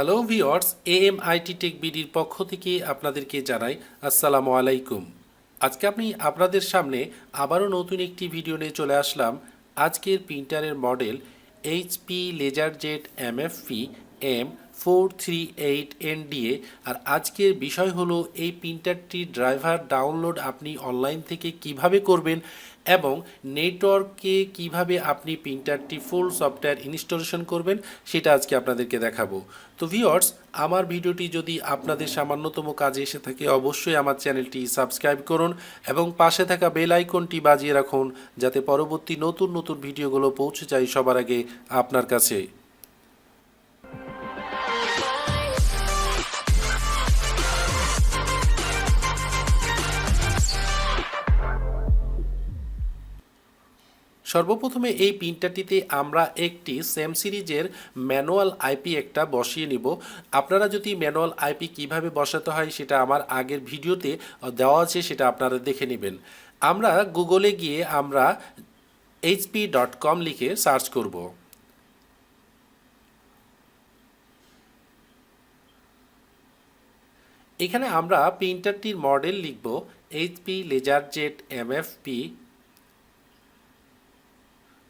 Hello viewers, এএমআইটি take বিডির পক্ষ থেকে আপনাদেরকে জানাই আসসালামু আলাইকুম। আজকে আমি আপনাদের সামনে আবারও নতুন একটি ভিডিও নিয়ে চলে আসলাম। আজকের প্রিন্টারের মডেল এইচপি লেজারজেট এমএফপি M438nda। আর আজকের বিষয় হলো এই প্রিন্টারটির ড্রাইভার ডাউনলোড আপনি অনলাইন থেকে কিভাবে করবেন এবং নেটওয়ার্কে কিভাবে আপনি প্রিন্টারটি ফুল সফটওয়্যার ইনস্টলেশন করবেন সেটা আজকে আপনাদেরকে দেখাবো। তো ভিউয়ার্স, আমার ভিডিওটি যদি আপনাদের সামান্যতম কাজে এসে থাকে অবশ্যই আমার চ্যানেলটি সাবস্ক্রাইব করুন এবং পাশে থাকা বেল আইকনটি বাজিয়ে রাখুন যাতে পরবর্তী নতুন নতুন ভিডিওগুলো পৌঁছে যায় সবার আগে আপনার কাছে। সর্বপ্রথমে এই প্রিন্টারটিতে আমরা একটি সেম সিরিজের ম্যানুয়াল আইপি একটা বসিয়ে নিব। আপনারা যদি ম্যানুয়াল আইপি কিভাবে বসাতে হয় সেটা আমার আগের ভিডিওতে দেওয়া আছে, সেটা আপনারা দেখে নেবেন। আমরা গুগলে গিয়ে আমরা hp.com লিখে সার্চ করব। এখানে আমরা প্রিন্টারটির মডেল লিখব এইচপি লেজারজেট এমএফপি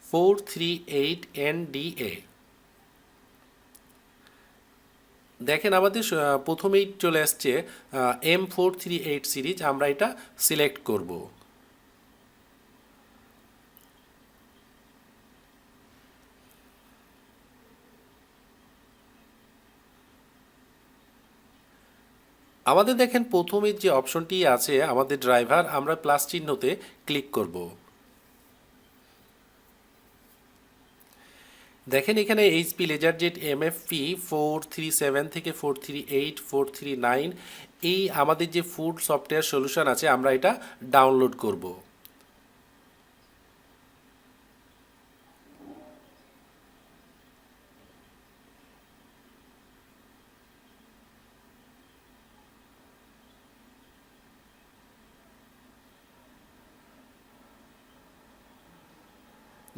438nda। দেখেন আমাদের প্রথমেই চলে আসছে M438 সিরিজ। আমরা এটা সিলেক্ট করব। আমাদের দেখেন প্রথমের যে অপশনটি আছে আমাদের ড্রাইভার, আমরা প্লাস চিহ্নতে ক্লিক করব। দেখেন এখানে এইচপি লেজারজেট এমএফপি 437 থেকে 438 439 এই আমাদের যে ফুড সফটওয়্যার সলিউশন আছে আমরা এটা ডাউনলোড করব।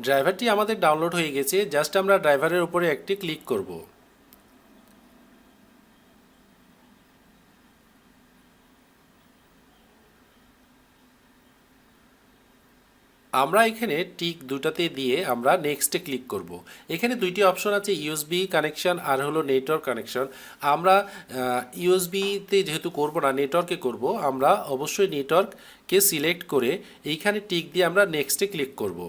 ড্রাইভারটি আমাদের ডাউনলোড হয়ে গেছে, জাস্ট আমরা ড্রাইভারের উপরে একটি ক্লিক করব। আমরা এখানে টিক দুটাতে দিয়ে আমরা নেক্সটে ক্লিক করব। এখানে দুইটি অপশন আছে, ইউএসবি কানেকশন আর হলো নেটওয়ার্ক কানেকশন। আমরা ইউএসবিতে যেহেতু করব না, নেটওয়ার্কে করব, আমরা অবশ্যই নেটওয়ার্ককে সিলেক্ট করে এইখানে টিক দিয়ে আমরা নেক্সটে ক্লিক করব।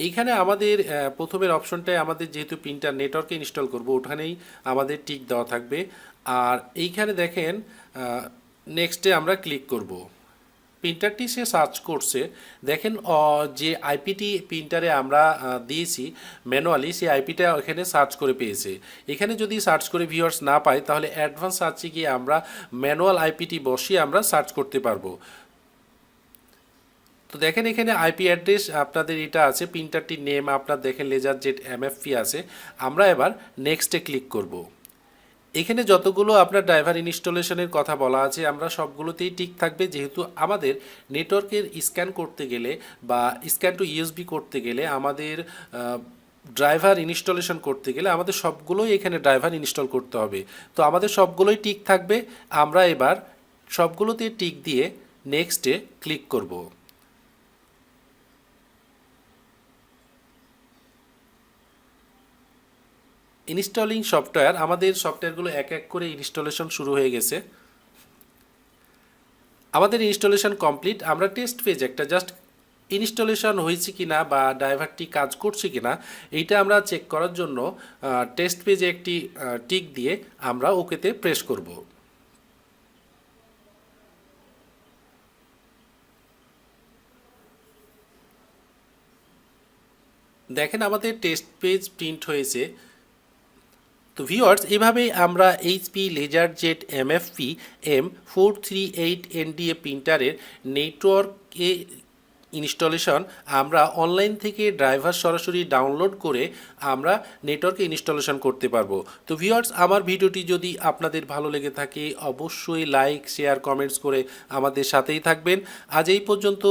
এইখানে আমাদের প্রথমের অপশনটায় আমাদের যেহেতু প্রিন্টার নেটওয়ার্কে ইনস্টল করব ওখানেই আমাদের টিক দেওয়া থাকবে। আর এইখানে দেখেন নেক্সটে আমরা ক্লিক করব। প্রিন্টারটি সে সার্চ করছে। দেখেন যে আইপিটি প্রিন্টারে আমরা দিয়েছি ম্যানুয়ালি, সেই আইপিটা এখানে সার্চ করে পেয়েছে। এখানে যদি সার্চ করে ভিউয়ার্স না পাই তাহলে অ্যাডভান্স সার্চে গিয়ে আমরা ম্যানুয়াল আইপিটি বসিয়ে আমরা সার্চ করতে পারবো। তো দেখেন এখানে আইপি অ্যাড্রেস আপনাদের এটা আছে, প্রিন্টারটির নেম আপনার দেখেন লেজারজেট এমএফপি আছে। আমরা এবার নেক্সটে ক্লিক করব। এখানে যতগুলো আপনার ড্রাইভার ইনস্টলেশনের কথা বলা আছে আমরা সবগুলোতেই ঠিক থাকবে, যেহেতু আমাদের নেটওয়ার্কের স্ক্যান করতে গেলে বা স্ক্যান টু ইউএসবি করতে গেলে আমাদের ড্রাইভার ইনস্টলেশন করতে গেলে আমাদের সবগুলোই এখানে ড্রাইভার ইনস্টল করতে হবে। তো আমাদের সবগুলোই ঠিক থাকবে। আমরা এবার সবগুলোতে টিক দিয়ে নেক্সটে ক্লিক করব। ইনস্টলিং সফটওয়্যার, আমাদের সফটওয়্যারগুলো এক এক করে ইনস্টলেশন শুরু হয়ে গেছে। আমাদের ইনস্টলেশন কমপ্লিট। আমরা টেস্ট পেজ একটা জাস্ট ইনস্টলেশন হয়েছে কিনা বা ড্রাইভারটি কাজ করছে কিনা এইটা আমরা চেক করার জন্য টেস্ট পেজে একটি টিক দিয়ে আমরা ওকেতে প্রেস করব। দেখেন আমাদের টেস্ট পেজ প্রিন্ট হয়েছে। তো ভিউয়ার্স, এভাবেই আমরা এইচপি লেজারজেট এমএফপি M438nda প্রিন্টারের নেটওয়ার্কে ইনস্টলেশন আমরা অনলাইন থেকে ড্রাইভার সরাসরি ডাউনলোড করে আমরা নেটওয়ার্কে ইনস্টলেশন করতে পারবো। তো ভিউয়ার্স, আমার ভিডিওটি যদি আপনাদের ভালো লেগে থাকে অবশ্যই লাইক শেয়ার কমেন্টস করে আমাদের সাথেই থাকবেন। আজ এই পর্যন্ত,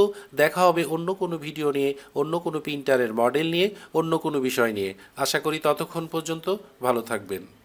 দেখা হবে অন্য কোনো ভিডিও নিয়ে, অন্য কোনো প্রিন্টারের মডেল নিয়ে, অন্য কোনো বিষয় নিয়ে। আশা করি ততক্ষণ পর্যন্ত ভালো থাকবেন।